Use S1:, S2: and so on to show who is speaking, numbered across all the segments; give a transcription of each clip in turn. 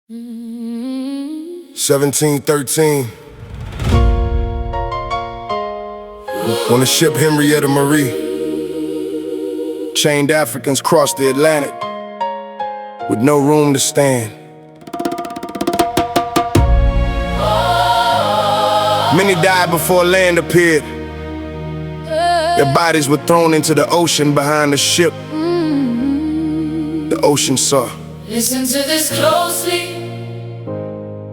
S1: 1713. On the ship Henrietta Marie, chained Africans crossed the Atlantic with no room to stand. Many died before land appeared. Their bodies were thrown into the ocean behind the ship. The ocean saw.
S2: Listen to this closely.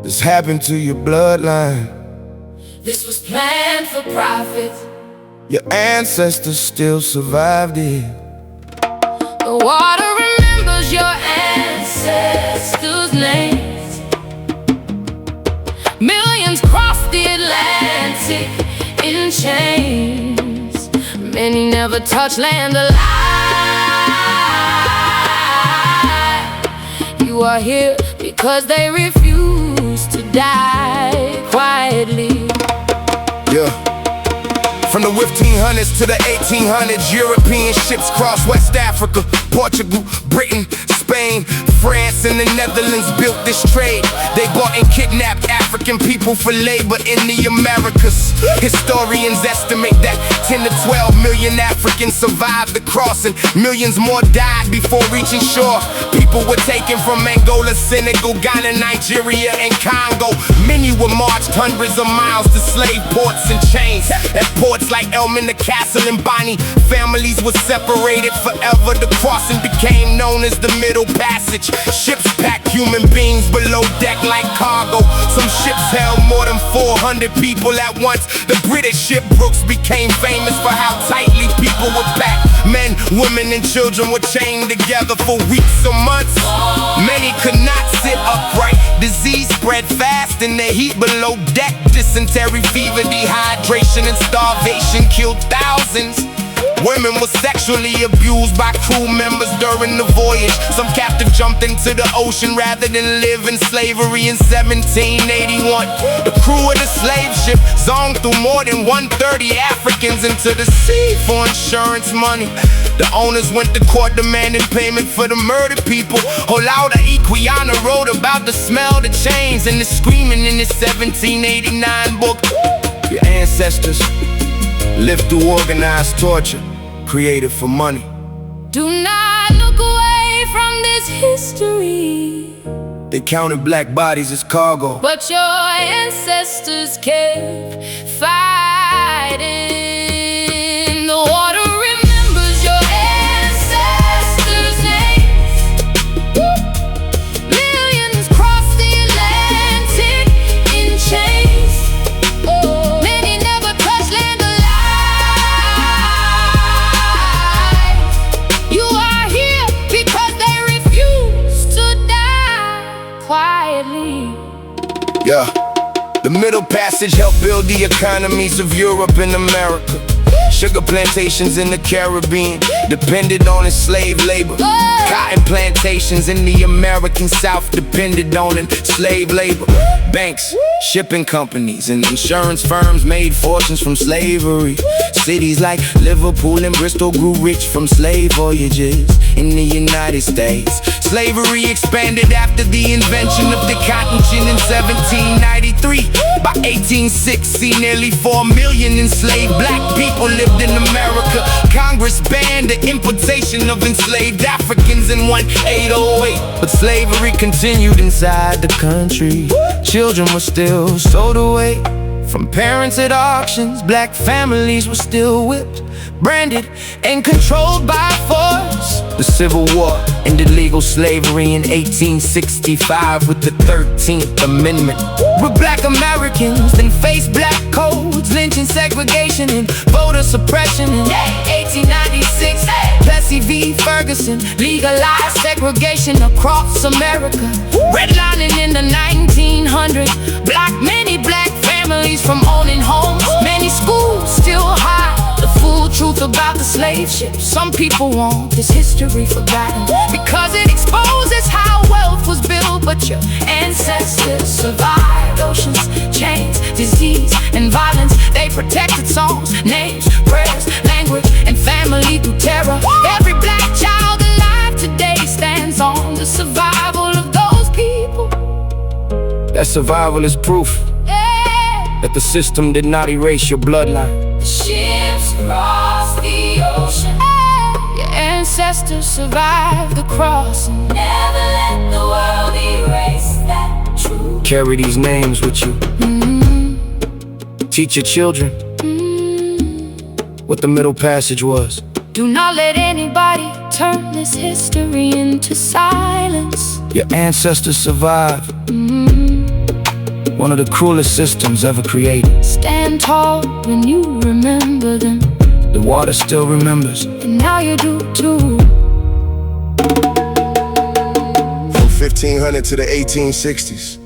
S1: This happened to your bloodline.
S2: This was planned for profit.
S1: Your ancestors still survived it.
S2: The water remembers your ancestors' names. Millions crossed the Atlantic in chains. Many never touched land alive. You are here because they refuse to die quietly.
S1: Yeah. From the 1500s to the 1800s, European ships crossed West Africa, Portugal, Britain, Spain, France, and the Netherlands built this trade. They bought and kidnapped African people for labor in the Americas. Historians estimate that 10 to 12 million Africans survived the crossing. Millions more died before reaching shore. People were taken from Angola, Senegal, Ghana, Nigeria, and Congo. Many were marched hundreds of miles to slave ports and chains. At ports like Elm in the Castle and Bonnie, families were separated forever. The crossing became known as the Middle Passage. Ships packed human beings below deck like cargo. Some ships held more than 400 people at once. The British ship Brooks became famous for how tightly people were packed. Men, women, and children were chained together for weeks or months. Many could not sit upright. Disease spread fast in the heat below deck. Dysentery, fever, dehydration, and starvation killed thousands. Women were sexually abused by crew members during the voyage. Some captive jumped into the ocean rather than live in slavery in 1781. The crew of the slave ship Zong threw more than 130 Africans into the sea for insurance money. The owners went to court demanding payment for the murdered people. Olaudah Equiana wrote about the smell of the chains and the screaming in his 1789 book. Your ancestors lived through organized torture, created for money.
S2: Do not look away from this history.
S1: They counted black bodies as cargo,
S2: But your ancestors kept fighting. The water remembers your ancestors' names. Millions crossed the Atlantic in chains. Many never touched land alive. You are here because they refuse to die quietly.
S1: yeah. The Middle Passage helped build the economies of Europe and America. Sugar plantations in the Caribbean depended on enslaved labor. Cotton plantations in the American South depended on enslaved labor. Banks, shipping companies, and insurance firms made fortunes from slavery. Cities like Liverpool and Bristol grew rich from slave voyages in the United States. Slavery expanded after the invention of the cotton gin in 1793. By 1860, nearly 4 million enslaved black people lived in America. Congress banned the importation of enslaved Africans in 1808. But slavery continued inside the country. Children were still sold away from parents at auctions. Black families were still whipped, branded, and controlled by force. The Civil War ended legal slavery in 1865 with the 13th Amendment. But black Americans then faced black codes, lynching, segregation, and voter suppression. In 1896, Plessy v. Ferguson legalized segregation across America. Redlining in the 1900s blocked many black families from owning homes. Many schools still hide the full truth about the slave ship. Some people want this history forgotten because it exposes how wealth was built. But your ancestors survived oceans, chains, disease, and violence. They protected songs, names, prayers, language, and family through terror. Every black child alive today stands on the survival of those people. That survival is proof that the system did not erase your bloodline.
S2: The ships crossed the ocean. Your ancestors survived the crossing. Never let the world erase that truth.
S1: Carry these names with you. Teach your children what the Middle Passage was.
S2: Do not let anybody turn this history into silence.
S1: Your ancestors survived one of the cruelest systems ever created.
S2: Stand tall when you remember them.
S1: The water still remembers.
S2: And now you do too.
S3: From 1500 to the 1860s,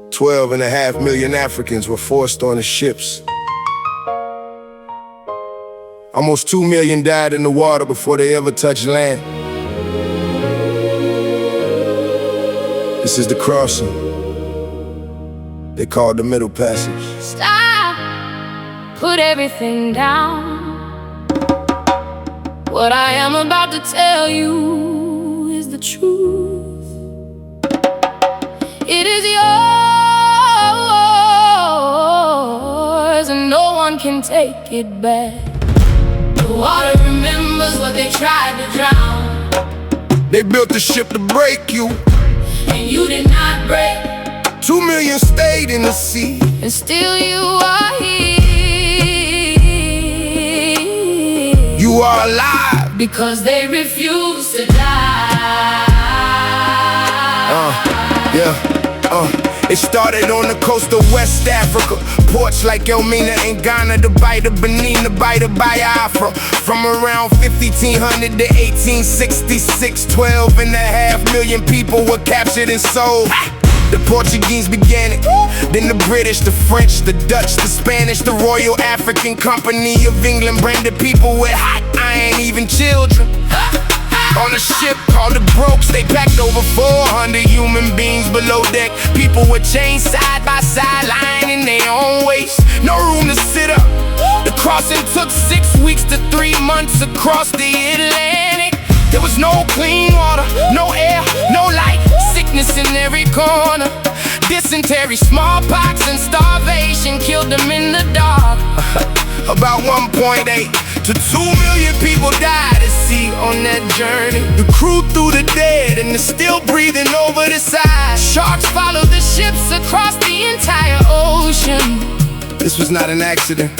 S3: 12.5 million Africans were forced on the ships. Almost 2 million died in the water before they ever touched land. This is the crossing they called the Middle Passage.
S2: Stop, put everything down. What I am about to tell you is the truth. It is yours, and no one can take it back. The water remembers what they tried to drown.
S3: They built the ship to break you,
S2: And you did not break.
S3: 2 million stayed in the sea.
S2: And still you are here.
S3: You are alive
S2: Because they refuse to die.
S3: It started on the coast of West Africa. Ports like Elmina and Ghana, the Bight of Benin, the Bight of Biafra. From around 1500 to 1866, 12.5 million people were captured and sold. The Portuguese began it, then the British, the French, the Dutch, the Spanish, the Royal African Company of England branded people with hot iron, even children. On a ship called the Brokes, they packed over 400 human beings below deck. People were chained side by side, lying in their own waste. No room to sit up. The crossing took 6 weeks to 3 months across the Atlantic. There was no clean water, no air, no light. Sickness in every corner. Dysentery, smallpox, and starvation killed them in the dark. About 1.8 to 2 million people died at sea on that journey. The crew threw the dead and they're still breathing over the side. Sharks followed the ships across the entire ocean. This was not an accident.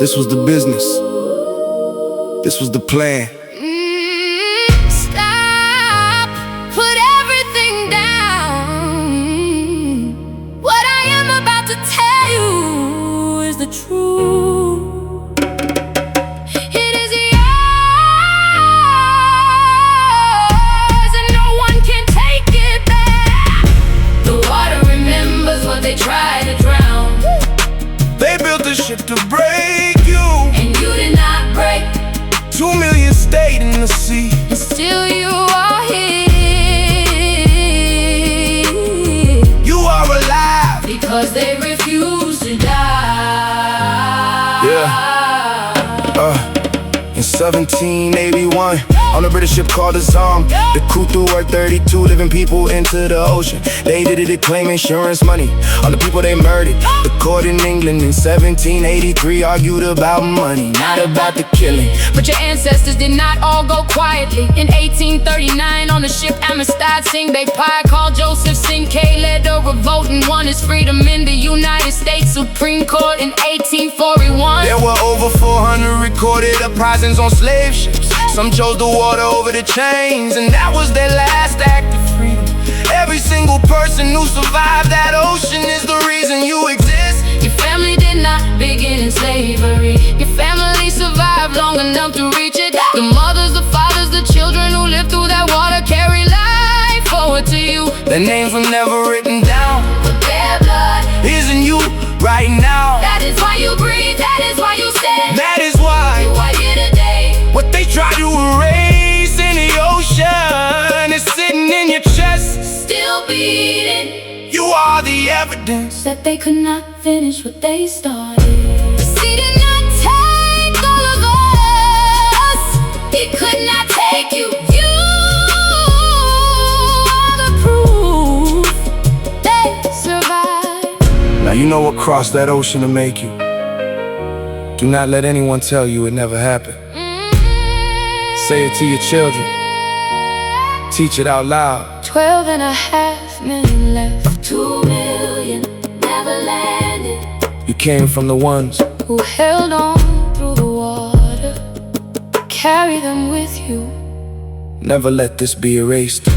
S3: This was the business. This was the plan.
S2: Stop, put everything down. What I am about to tell you is the truth. It is yours, and no one can take it back. The water remembers what they tried to drown.
S3: They built a ship to break you,
S2: And you did not break.
S3: 2 million stayed in the sea.
S2: And still you are here.
S3: You are alive
S2: Because they refuse to die.
S3: In 1781, on a British ship called the Zong, the crew threw work 32 living people into the ocean. They did it to claim insurance money on the people they murdered. The court in England in 1783 argued about money, not about the killing.
S2: But your ancestors did not all go quietly. In 1839, on the ship Amistad, Singh Pie called Joseph Sinkay led a revolt and won his freedom in the United States Supreme Court in 1841.
S3: There were over 400 recorded uprisings on slave ships. Some chose the water over the chains, and that was their last act of freedom. Every single person who survived that ocean is the reason you exist.
S2: Your family did not begin in slavery. Your family survived long enough to reach it. The mothers, the fathers, the children who lived through that water carry life forward to you.
S3: Their names were never written down,
S2: But their blood,
S3: is in you right now.
S2: that is why you breathe, that is why you stand.
S3: That is why
S2: You are here today.
S3: what they try to erase in the ocean is sitting in your chest.
S2: Still beating.
S3: You are the evidence.
S2: That they could not finish what they started. See, did not take all of us. It could not take you. You are the proof.
S3: across that ocean to make you. Do not let anyone tell you it never happened. Say it to your children. Teach it out loud.
S2: 12.5 million left. 2 million never landed.
S3: You came from the ones
S2: who held on through the water. Carry them with you.
S3: Never let this be erased.